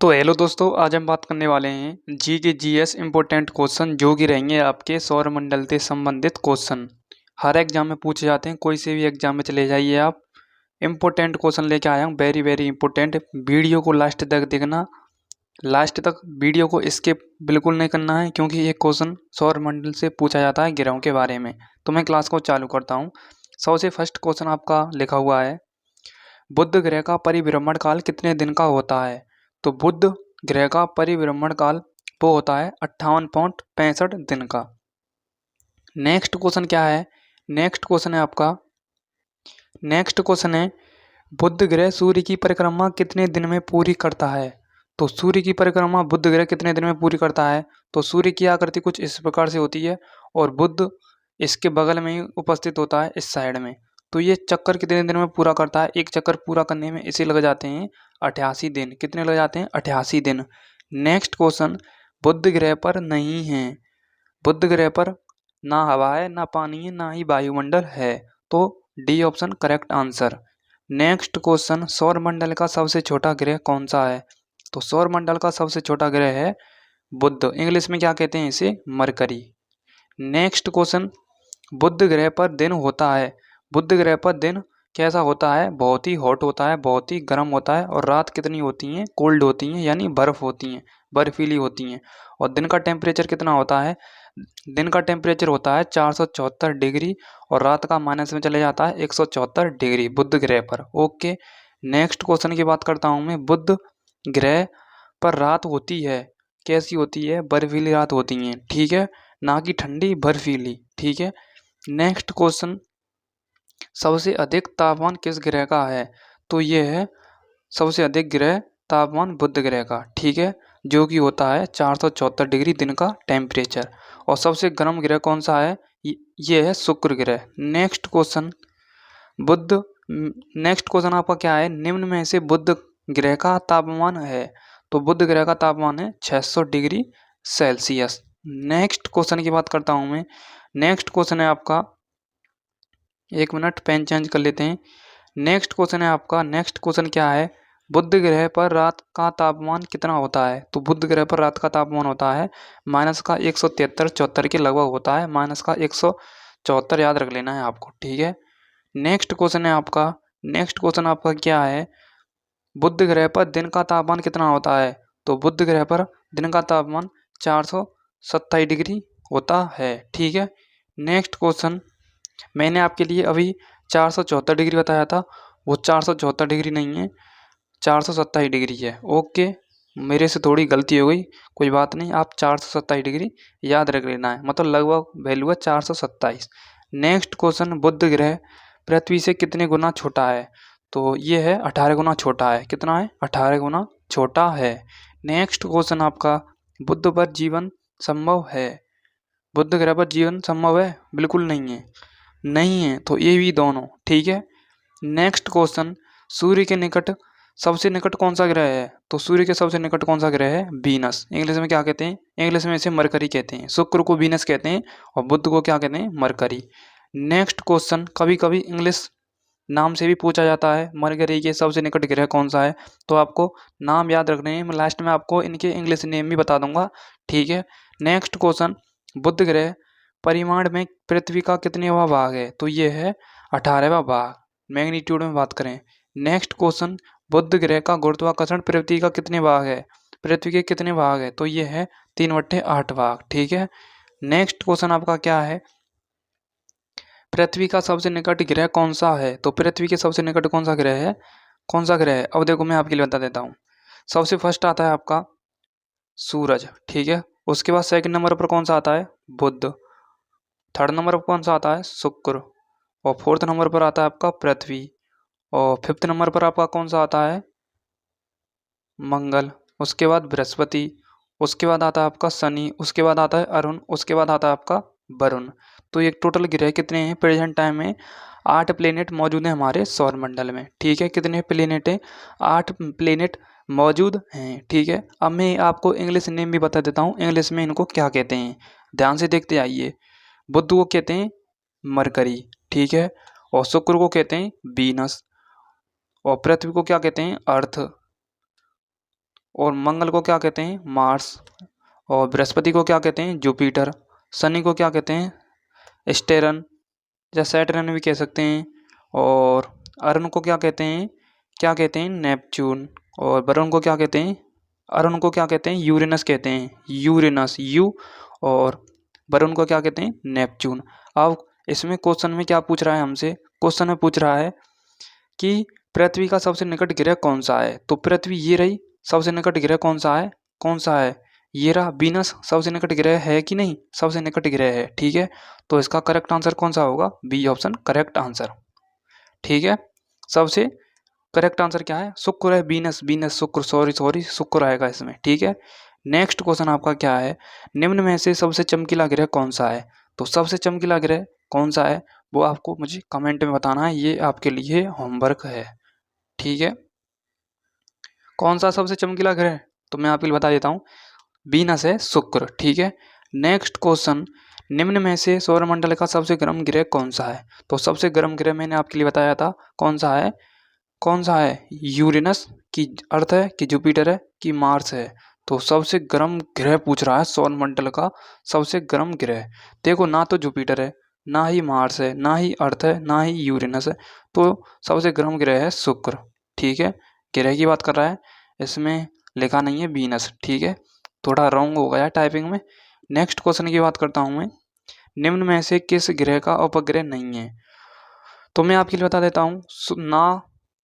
तो हेलो दोस्तों, आज हम बात करने वाले हैं जी के जीएस इम्पोर्टेंट क्वेश्चन जो कि रहेंगे आपके सौरमंडल से संबंधित क्वेश्चन। हर एग्जाम में पूछे जाते हैं, कोई से भी एग्जाम में चले जाइए आप। इम्पोर्टेंट क्वेश्चन लेके आया हूँ, वेरी वेरी इंपॉर्टेंट। वीडियो को लास्ट तक देखना, लास्ट तक वीडियो को स्किप बिल्कुल नहीं करना है, क्योंकि ये क्वेश्चन सौरमंडल से पूछा जाता है, ग्रहों के बारे में। तो मैं क्लास को चालू करता हूँ। सबसे फर्स्ट क्वेश्चन आपका लिखा हुआ है, बुध ग्रह का परिभ्रमण काल कितने दिन का होता है? तो बुध ग्रह का परिभ्रमण काल वो होता है 58.65 दिन का। नेक्स्ट क्वेश्चन क्या है? नेक्स्ट क्वेश्चन है आपका, नेक्स्ट क्वेश्चन है, बुध ग्रह सूर्य की परिक्रमा कितने दिन में पूरी करता है? तो सूर्य की परिक्रमा बुध ग्रह कितने दिन में पूरी करता है? तो सूर्य की आकृति कुछ इस प्रकार से होती है और बुध इसके बगल में ही उपस्थित होता है, इस साइड में। तो ये चक्कर कितने दिन में पूरा करता है? एक चक्कर पूरा करने में इसे लग जाते हैं 88 दिन। कितने लग जाते हैं? 88 दिन। नेक्स्ट क्वेश्चन, बुध ग्रह पर नहीं है, बुध ग्रह पर ना हवा है, ना पानी है, ना ही वायुमंडल है। तो D option correct answer. Next question, सौरमंडल का सबसे छोटा ग्रह कौन सा है? तो सौरमंडल का सबसे छोटा ग्रह है बुध, इंग्लिश में क्या कहते हैं इसे? मरकरी। नेक्स्ट क्वेश्चन, बुध ग्रह पर दिन होता है, बुध ग्रह पर दिन कैसा होता है? बहुत ही हॉट होता है, बहुत ही गर्म होता है। और रात कितनी होती हैं? कोल्ड होती हैं, यानी बर्फ होती हैं, बर्फीली होती हैं। और दिन का टेम्परेचर कितना होता है? दिन का टेम्परेचर होता है 474 डिग्री और रात का माइनस में चले जाता है 174 डिग्री बुध ग्रह पर। ओके, नेक्स्ट क्वेश्चन की बात करता हूँ मैं। बुध ग्रह पर रात होती है, कैसी होती है? बर्फीली रात होती है, ठीक है, ना कि ठंडी, बर्फीली, ठीक है। नेक्स्ट क्वेश्चन, सबसे अधिक तापमान किस ग्रह का है? तो ये है सबसे अधिक ग्रह तापमान बुध ग्रह का, ठीक है, जो कि होता है 474 डिग्री दिन का टेम्परेचर। और सबसे गर्म ग्रह कौन सा है? ये है शुक्र ग्रह। नेक्स्ट क्वेश्चन, बुध नेक्स्ट क्वेश्चन आपका क्या है? निम्न में से बुध ग्रह का तापमान है? तो बुध ग्रह का तापमान है 600 डिग्री सेल्सियस। नेक्स्ट क्वेश्चन की बात करता हूँ मैं। नेक्स्ट क्वेश्चन है आपका, एक मिनट पेन चेंज कर लेते हैं। नेक्स्ट क्वेश्चन है आपका, नेक्स्ट क्वेश्चन क्या है? बुध ग्रह पर रात का तापमान कितना होता है? तो बुध ग्रह पर रात का तापमान होता है माइनस का 173-74 के लगभग होता है, माइनस का 174 याद रख लेना है आपको, ठीक है। नेक्स्ट क्वेश्चन है आपका, नेक्स्ट क्वेश्चन आपका क्या है? बुध ग्रह पर दिन का तापमान कितना होता है? तो बुध ग्रह पर दिन का तापमान 427 डिग्री होता है, ठीक है। नेक्स्ट क्वेश्चन, मैंने आपके लिए अभी 474 डिग्री बताया था, वो 474 डिग्री नहीं है, 427 डिग्री है। ओके, मेरे से थोड़ी गलती हो गई, कोई बात नहीं, आप 427 डिग्री याद रख लेना है, मतलब लगभग वैल्यू है 427। नेक्स्ट क्वेश्चन, बुध ग्रह पृथ्वी से कितने गुना छोटा है? तो ये है 18 गुना छोटा है। कितना है? 18 गुना छोटा है। नेक्स्ट क्वेश्चन आपका, बुध पर जीवन संभव है? बुध ग्रह पर जीवन संभव है? बिल्कुल नहीं है, नहीं है, तो ये भी दोनों, ठीक है। नेक्स्ट क्वेश्चन, सूर्य के निकट सबसे निकट कौन सा ग्रह है? तो सूर्य के सबसे निकट कौन सा ग्रह है? वीनस। इंग्लिश में क्या कहते हैं? इंग्लिश में इसे मरकरी कहते हैं। शुक्र को वीनस कहते हैं और बुध को क्या कहते हैं? मरकरी। नेक्स्ट क्वेश्चन, कभी कभी इंग्लिश नाम से भी पूछा जाता है, मरकरी के सबसे निकट ग्रह कौन सा है? तो आपको नाम याद रखने हैं, मैं लास्ट में आपको इनके इंग्लिश नेम भी बता दूंगा, ठीक है। नेक्स्ट क्वेश्चन, बुध ग्रह परिमाण में पृथ्वी का कितनेवां भाग है? तो ये है 18वां भाग, मैग्नीट्यूड में बात करें। नेक्स्ट क्वेश्चन, बुध ग्रह का गुरुत्वाकर्षण पृथ्वी का कितने भाग है? पृथ्वी के कितने भाग है? तो ये है 3/8 भाग, ठीक है। नेक्स्ट क्वेश्चन आपका क्या है? पृथ्वी का सबसे निकट ग्रह कौन सा है? तो पृथ्वी के सबसे निकट कौन सा ग्रह है? कौन सा ग्रह है? अब देखो मैं आपके लिए बता देता हूँ। सबसे फर्स्ट आता है आपका सूरज, ठीक है। उसके बाद सेकंड नंबर पर कौन सा आता है? बुध। थर्ड नंबर पर कौन सा आता है? शुक्र। और फोर्थ नंबर पर आता है आपका पृथ्वी। और फिफ्थ नंबर पर आपका कौन सा आता है? मंगल। उसके बाद बृहस्पति। उसके बाद आता है आपका शनि। उसके बाद आता है अरुण। उसके बाद आता है आपका वरुण। तो ये टोटल ग्रह कितने हैं प्रेजेंट टाइम में? 8 प्लेनेट मौजूद हैं हमारे सौरमंडल में, ठीक है। कितने प्लेनेट हैं? 8 प्लेनेट मौजूद हैं, ठीक है। अब मैं आपको इंग्लिश नेम भी बता देता हूँ, इंग्लिश में इनको क्या कहते हैं, ध्यान से देखते आइए। बुध को कहते हैं मरकरी, ठीक है। और शुक्र को कहते हैं वीनस। और पृथ्वी को क्या कहते हैं? अर्थ। और मंगल को क्या कहते हैं, मार्स। और बृहस्पति को क्या कहते हैं, जुपिटर। शनि को क्या कहते हैं, स्टेरन या सैटर्न भी कह सकते हैं। और अरुण को क्या कहते हैं, नेपच्यून। और वरुण को क्या कहते हैं, अरुण को क्या कहते हैं, यूरेनस कहते हैं, यूरेनस यू। और वरुण को क्या कहते हैं, नेपच्यून। अब इसमें क्वेश्चन में क्या पूछ रहा है हमसे, क्वेश्चन में पूछ रहा है कि पृथ्वी का सबसे निकट ग्रह कौन सा है। तो पृथ्वी ये रही, सबसे निकट ग्रह कौन सा है, ये रहा वीनस। सबसे निकट ग्रह है कि नहीं, सबसे निकट ग्रह है, ठीक है। तो इसका करेक्ट आंसर कौन सा होगा, बी ऑप्शन करेक्ट आंसर, ठीक है। सबसे करेक्ट आंसर क्या है, शुक्र है, वीनस शुक्र, सॉरी शुक्र आएगा इसमें, ठीक है। नेक्स्ट क्वेश्चन आपका क्या है, निम्न में से सबसे चमकीला ग्रह कौन सा है। तो सबसे चमकीला ग्रह कौन सा है वो आपको मुझे कमेंट में बताना है, ये आपके लिए होमवर्क है, ठीक है। कौन सा सबसे चमकीला ग्रह, तो मैं आपके लिए बता देता हूँ, वीनस है, शुक्र, ठीक है। नेक्स्ट क्वेश्चन, निम्न में से सौरमंडल का सबसे गर्म ग्रह कौन सा है। तो सबसे गर्म ग्रह मैंने आपके लिए बताया था, कौन सा है, यूरेनस की अर्थ है कि जुपिटर है कि मार्स है। तो सबसे गर्म ग्रह पूछ रहा है सौरमंडल का सबसे गर्म ग्रह। देखो ना तो जुपिटर है, ना ही मार्स है, ना ही अर्थ है, ना ही यूरेनस है। तो सबसे गर्म ग्रह है शुक्र, ठीक है। ग्रह की बात कर रहा है, इसमें लिखा नहीं है वीनस, ठीक है। थोड़ा रॉन्ग हो गया टाइपिंग में। नेक्स्ट क्वेश्चन की बात करता हूँ मैं, निम्न में से किस ग्रह का उपग्रह नहीं है। तो मैं आपके लिए बता देता हूँ, ना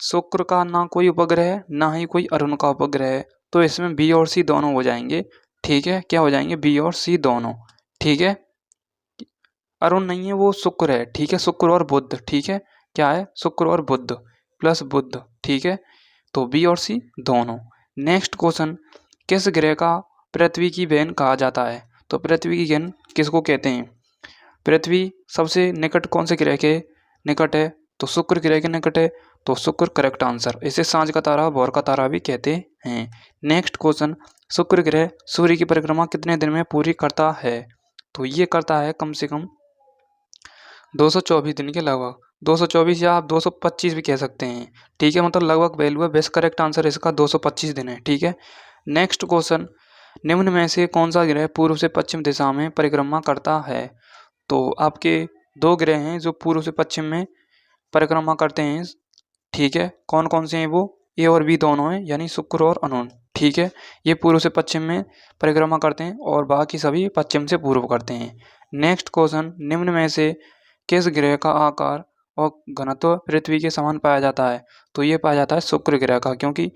शुक्र का ना कोई उपग्रह है, ना ही कोई अरुण का उपग्रह है। तो इसमें बी और सी दोनों हो जाएंगे, ठीक है। क्या हो जाएंगे, बी और सी दोनों, ठीक है। अरुण नहीं है, वो शुक्र है, ठीक है, शुक्र और बुध, ठीक है। क्या है, शुक्र और बुध प्लस बुध, ठीक है। तो बी और सी दोनों। नेक्स्ट क्वेश्चन, किस ग्रह का पृथ्वी की बहन कहा जाता है। तो पृथ्वी की बहन किसको कहते हैं, पृथ्वी सबसे निकट कौन से ग्रह के निकट है, तो शुक्र ग्रह के निकट है। तो शुक्र करेक्ट आंसर, इसे सांझ का तारा, भोर का तारा भी कहते हैं। नेक्स्ट क्वेश्चन, शुक्र ग्रह सूर्य की परिक्रमा कितने दिन में पूरी करता है। तो ये करता है कम से कम 224 दिन के लगभग, 224 या आप 225 भी कह सकते हैं, ठीक है। मतलब लगभग वैल्यू है, बेस्ट करेक्ट आंसर इसका 225 दिन है, ठीक है। नेक्स्ट क्वेश्चन, निम्न में से कौन सा ग्रह पूर्व से पश्चिम दिशा में परिक्रमा करता है। तो आपके दो ग्रह हैं जो पूर्व से पश्चिम में परिक्रमा करते हैं, ठीक है। कौन कौन से हैं वो, ए और बी दोनों हैं, यानी शुक्र और अरुण, ठीक है। ये पूर्व से पश्चिम में परिक्रमा करते हैं और बाकी सभी पश्चिम से पूर्व करते हैं। नेक्स्ट क्वेश्चन, निम्न में से किस ग्रह का आकार और घनत्व पृथ्वी के समान पाया जाता है। तो ये पाया जाता है शुक्र ग्रह का, क्योंकि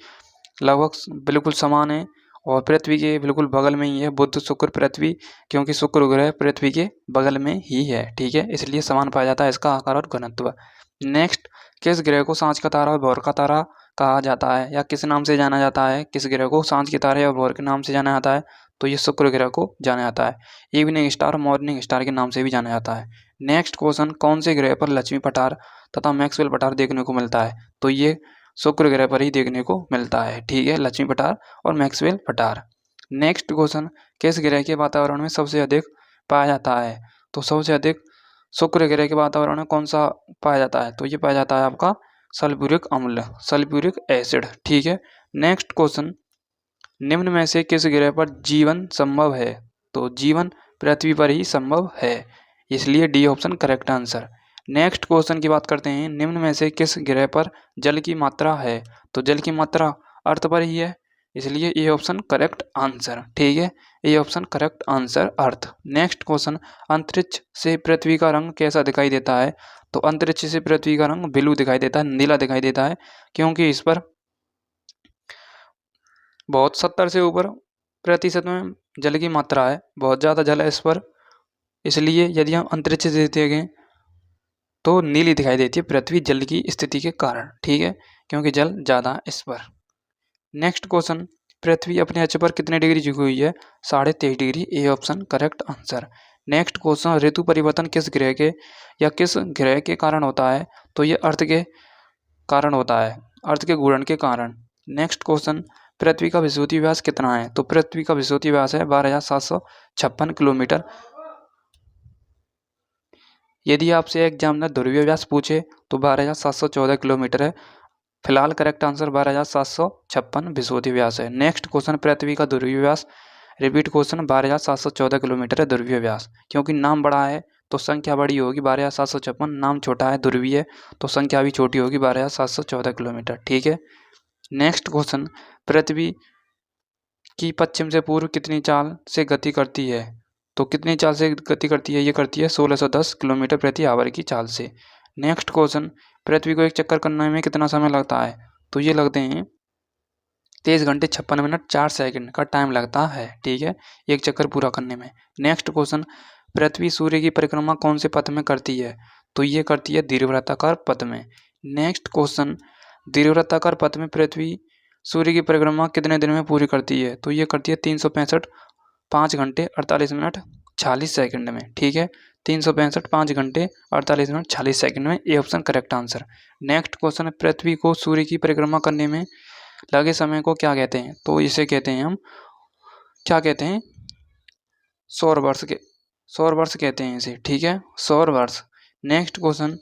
लगभग बिल्कुल समान है और पृथ्वी के बिल्कुल बगल में ही है, बुध शुक्र पृथ्वी, क्योंकि शुक्र ग्रह पृथ्वी के बगल में ही है, ठीक है। इसलिए समान पाया जाता है इसका आकार और घनत्व। नेक्स्ट, किस ग्रह को सांझ का तारा और भोर का तारा कहा जाता है, या किस नाम से जाना जाता है, किस ग्रह को सांझ के तारे और भोर के नाम से जाना जाता है। तो ये शुक्र ग्रह को जाना जाता है, इवनिंग स्टार, मॉर्निंग स्टार के नाम से भी जाना जाता है। नेक्स्ट क्वेश्चन, कौन से ग्रह पर लक्ष्मी पठार तथा मैक्सवेल पठार देखने को मिलता है। तो ये शुक्र ग्रह पर ही देखने को मिलता है, ठीक है, लक्ष्मी पठार और मैक्सवेल पठार। नेक्स्ट क्वेश्चन, किस ग्रह के वातावरण में सबसे अधिक पाया जाता है। तो सबसे अधिक शुक्र ग्रह के वातावरण में कौन सा पाया जाता है। तो ये पाया जाता है आपका सल्फ्यूरिक अम्ल, सल्फ्यूरिक एसिड, ठीक है। नेक्स्ट क्वेश्चन, निम्न में से किस ग्रह पर जीवन संभव है। तो जीवन पृथ्वी पर ही संभव है, इसलिए D option correct answer. Next question की बात करते हैं, निम्न में से किस ग्रह पर जल की मात्रा है। तो जल की मात्रा अर्थ पर ही है, इसलिए ए ऑप्शन करेक्ट आंसर, ठीक है, ए ऑप्शन करेक्ट आंसर अर्थ। नेक्स्ट क्वेश्चन, अंतरिक्ष से पृथ्वी का रंग कैसा दिखाई देता है। तो अंतरिक्ष से पृथ्वी का रंग ब्लू दिखाई देता है, नीला दिखाई देता है, क्योंकि इस पर बहुत 70 से ऊपर प्रतिशत में जल की मात्रा है, बहुत ज़्यादा जल है इस पर, इसलिए यदि हम अंतरिक्ष से देखें तो नीली दिखाई देती है पृथ्वी जल की स्थिति के कारण, ठीक है, क्योंकि जल ज़्यादा है इस पर। नेक्स्ट क्वेश्चन, पृथ्वी अपने अक्ष पर कितने डिग्री झुकी हुई है। 23.5 degree, A option correct answer. Next question, ऋतु परिवर्तन किस ग्रह के या किस ग्रह के कारण होता है। तो ये अर्थ के कारण होता है, अर्थ के घूर्णन के कारण। नेक्स्ट क्वेश्चन, पृथ्वी का विषुवतीय व्यास कितना है। तो पृथ्वी का विषुवतीय व्यास है 12,756 किलोमीटर। यदि आपसे एग्जामिनर ध्रुवीय व्यास पूछे तो 12,714 किलोमीटर है। फिलहाल करेक्ट आंसर 12,756 विषुवत व्यास है। नेक्स्ट क्वेश्चन, पृथ्वी का ध्रुवीय व्यास। रिपीट क्वेश्चन, 12,714 किलोमीटर है ध्रुवीय व्यास। क्योंकि नाम बड़ा है तो संख्या बड़ी होगी 12,756, नाम छोटा है ध्रुवीय तो संख्या भी छोटी होगी 12,714 किलोमीटर। ठीक है। नेक्स्ट क्वेश्चन, पृथ्वी की पश्चिम से पूर्व कितनी चाल से गति करती है? तो कितनी चाल से गति करती है? ये करती है 1610 किलोमीटर प्रति आवर की चाल से। नेक्स्ट क्वेश्चन, पृथ्वी को एक चक्कर करने में कितना समय लगता है? तो ये लगते हैं 23 घंटे 56 मिनट 4 सेकंड का टाइम लगता है। ठीक है, एक चक्कर पूरा करने में। नेक्स्ट क्वेश्चन, पृथ्वी सूर्य की परिक्रमा कौन से पथ में करती है? तो ये करती है दीर्घवृत्ताकार पथ में। नेक्स्ट क्वेश्चन, दीर्घवृत्ताकार पथ में पृथ्वी सूर्य की परिक्रमा कितने दिन में पूरी करती है? तो ये करती है 365 5 घंटे 48 मिनट 46 सेकंड में। ठीक है, 365 5 घंटे 48 मिनट 46 सेकंड में। A option correct answer. Next question, पृथ्वी को सूर्य की परिक्रमा करने में लगे समय को क्या कहते हैं? तो इसे कहते हैं हम क्या कहते हैं? सौर वर्ष के, सौर वर्ष कहते हैं इसे। ठीक है, सौर वर्ष। नेक्स्ट क्वेश्चन,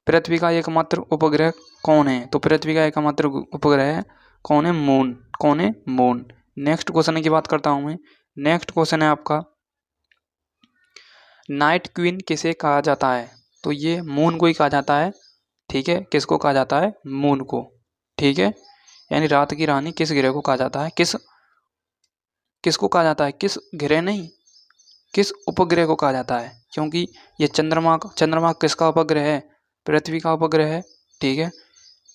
पृथ्वी का एकमात्र उपग्रह कौन है? तो पृथ्वी का एकमात्र उपग्रह कौन है? मून। कौन है? मून। नेक्स्ट क्वेश्चन की बात करता हूं मैं। नेक्स्ट क्वेश्चन है आपका, नाइट क्वीन किसे कहा जाता है? तो ये मून को ही कहा जाता है। ठीक है, किसको कहा जाता है? मून को। ठीक है, यानी रात की रानी किस ग्रह को कहा जाता है? किसको कहा जाता है? किस ग्रह नहीं, किस उपग्रह को कहा जाता है? क्योंकि ये चंद्रमा किसका उपग्रह है? पृथ्वी का उपग्रह है। ठीक है।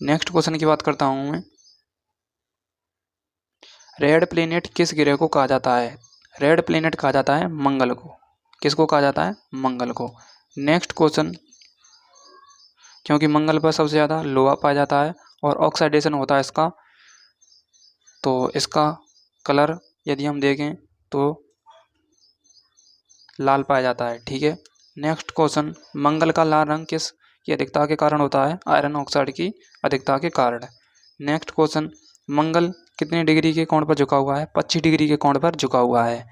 नेक्स्ट क्वेश्चन की बात करता हूं मैं। रेड प्लेनेट किस ग्रह को कहा जाता है? रेड प्लेनेट कहा जाता है मंगल को। किसको कहा जाता है? मंगल को। नेक्स्ट क्वेश्चन, क्योंकि मंगल पर सबसे ज़्यादा लोहा पाया जाता है और ऑक्सीडेशन होता है इसका, तो इसका कलर यदि हम देखें तो लाल पाया जाता है। ठीक है। नेक्स्ट क्वेश्चन, मंगल का लाल रंग किस की अधिकता के कारण होता है? आयरन ऑक्साइड की अधिकता के कारण। नेक्स्ट क्वेश्चन, मंगल कितने डिग्री के कोण पर झुका हुआ है? 25 डिग्री के कोण पर झुका हुआ है।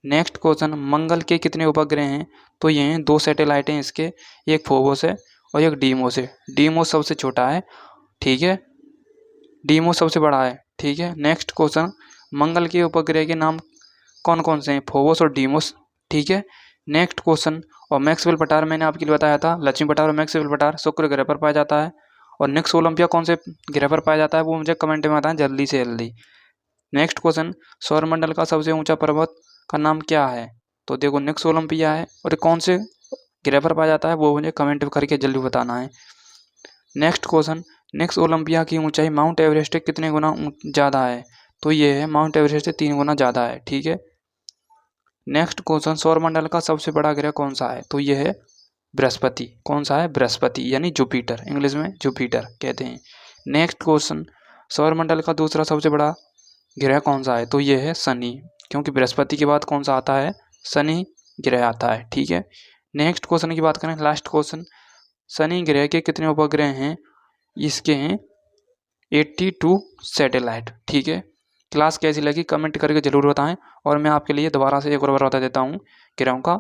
नेक्स्ट क्वेश्चन, मंगल के कितने उपग्रह हैं? तो ये हैं 2 सैटेलाइट हैं इसके, एक फोबोस है और एक डीमोस है। डीमोस सबसे छोटा है। ठीक है, डीमोस सबसे बड़ा है। ठीक है। नेक्स्ट क्वेश्चन, मंगल के उपग्रह के नाम कौन कौन से हैं? फोबोस और डीमोस। ठीक है। नेक्स्ट क्वेश्चन, और मैक्सवेल पठार मैंने आपके लिए बताया था, लक्ष्मी पठार और मैक्सवेल पठार शुक्र ग्रह पर पाया जाता है। और नेक्स्ट ओलंपिया कौन से ग्रह पर पाया जाता है वो मुझे कमेंट में बताएं जल्दी से जल्दी। नेक्स्ट क्वेश्चन, सौरमंडल का सबसे ऊंचा पर्वत का नाम क्या है? तो देखो नेक्स्ट ओलंपिया है, और कौन से ग्रह पर पाया जाता है वो मुझे कमेंट करके जल्दी बताना है। नेक्स्ट क्वेश्चन, नेक्स्ट ओलंपिया की ऊंचाई माउंट एवरेस्ट कितने गुना ज़्यादा है? तो ये है माउंट एवरेस्ट से 3 गुना ज़्यादा है। ठीक है। नेक्स्ट क्वेश्चन, सौरमंडल का सबसे बड़ा ग्रह कौन सा है? तो ये है बृहस्पति। कौन सा है? बृहस्पति, यानी जुपिटर, इंग्लिश में जुपिटर कहते हैं। नेक्स्ट क्वेश्चन, सौरमंडल का दूसरा सबसे बड़ा ग्रह कौन सा है? तो ये है शनि, क्योंकि बृहस्पति के बाद कौन सा आता है? शनि ग्रह आता है। ठीक है। नेक्स्ट क्वेश्चन की बात करें, लास्ट क्वेश्चन, शनि ग्रह के कितने उपग्रह हैं? इसके हैं 82 सैटेलाइट। ठीक है। क्लास कैसी लगी कमेंट करके ज़रूर बताएं, और मैं आपके लिए दोबारा से एक और बार बता देता हूँ ग्रहों का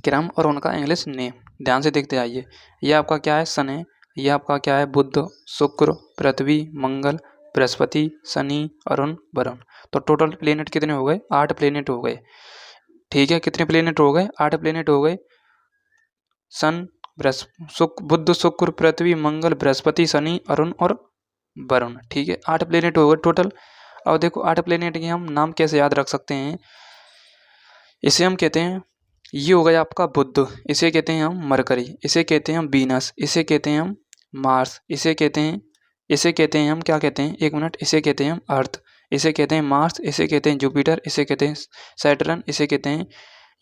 क्रम और उनका इंग्लिश नेम। ध्यान से देखते आइए। यह आपका क्या है? सन है। यह आपका क्या है? बुध, शुक्र, पृथ्वी, मंगल, बृहस्पति, शनि, अरुण, वरुण। तो टोटल प्लेनेट कितने हो गए? 8 प्लेनेट हो गए। ठीक है, कितने प्लेनेट हो गए? 8 प्लेनेट हो गए। सन, बुध, शुक्र, पृथ्वी, मंगल, बृहस्पति, शनि, अरुण और वरुण। ठीक है, 8 प्लेनेट हो गए टोटल। अब देखो 8 प्लेनेट के हम नाम कैसे याद रख सकते हैं? इसे हम कहते हैं, ये हो गया आपका बुध, इसे कहते हैं हम मरकरी, इसे कहते हैं हम वीनस, इसे कहते हैं हम मार्स, इसे कहते हैं हम क्या कहते हैं? एक मिनट, इसे कहते हैं हम अर्थ, इसे कहते हैं मार्स, इसे कहते हैं जुपिटर, इसे कहते हैं सैटर्न, इसे कहते हैं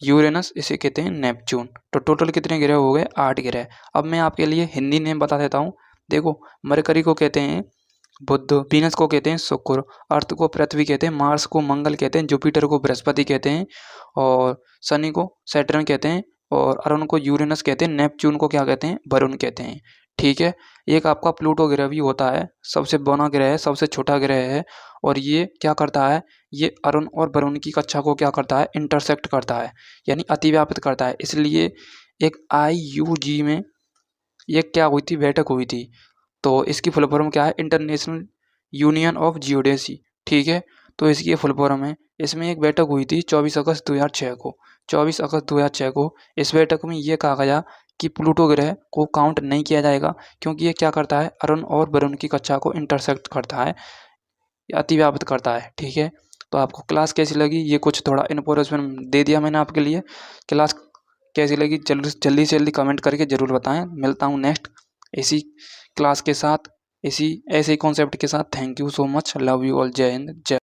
यूरेनस, इसे कहते हैं नेपच्यून। तो टोटल कितने ग्रह हो गए? 8 ग्रह। अब मैं आपके लिए हिंदी नेम बता देता हूँ। देखो, मरकरी को कहते हैं बुध, वीनस को कहते हैं शुक्र, अर्थ को पृथ्वी कहते हैं, मार्स को मंगल कहते हैं, जुपिटर को बृहस्पति कहते हैं, और शनि को सैटर्न कहते हैं, और अरुण को यूरेनस कहते हैं, नेपच्यून को क्या कहते हैं? वरुण कहते हैं। ठीक है। एक आपका प्लूटो ग्रह भी होता है, सबसे बड़ा ग्रह है, सबसे छोटा ग्रह है, और ये क्या करता है? ये अरुण और वरुण की कक्षा को क्या करता है? इंटरसेक्ट करता है, यानी अतिव्यापित करता है। इसलिए एक IUG में ये क्या हुई थी? बैठक हुई थी। तो इसकी फुल फॉर्म क्या है, इंटरनेशनल यूनियन ऑफ जियोडेसी, ठीक है। तो इसकी ये फुल फॉर्म है। इसमें एक बैठक हुई थी 24 अगस्त 2006 को। 24 अगस्त 2006 को इस बैठक में ये कहा गया कि प्लूटो ग्रह को काउंट नहीं किया जाएगा, क्योंकि ये क्या करता है, अरुण और वरुण की कक्षा को इंटरसेक्ट करता है, अतिव्याप्त करता है, ठीक है। तो आपको क्लास कैसी लगी, ये कुछ थोड़ा इन्फॉर्मेशन दे दिया मैंने आपके लिए। क्लास कैसी लगी जल्दी से जल्दी कमेंट करके ज़रूर बताएं। मिलता हूँ नेक्स्ट इसी क्लास के साथ, इसी ऐसे ही कॉन्सेप्ट के साथ। Thank you so much, love you all, जय हिंद, जय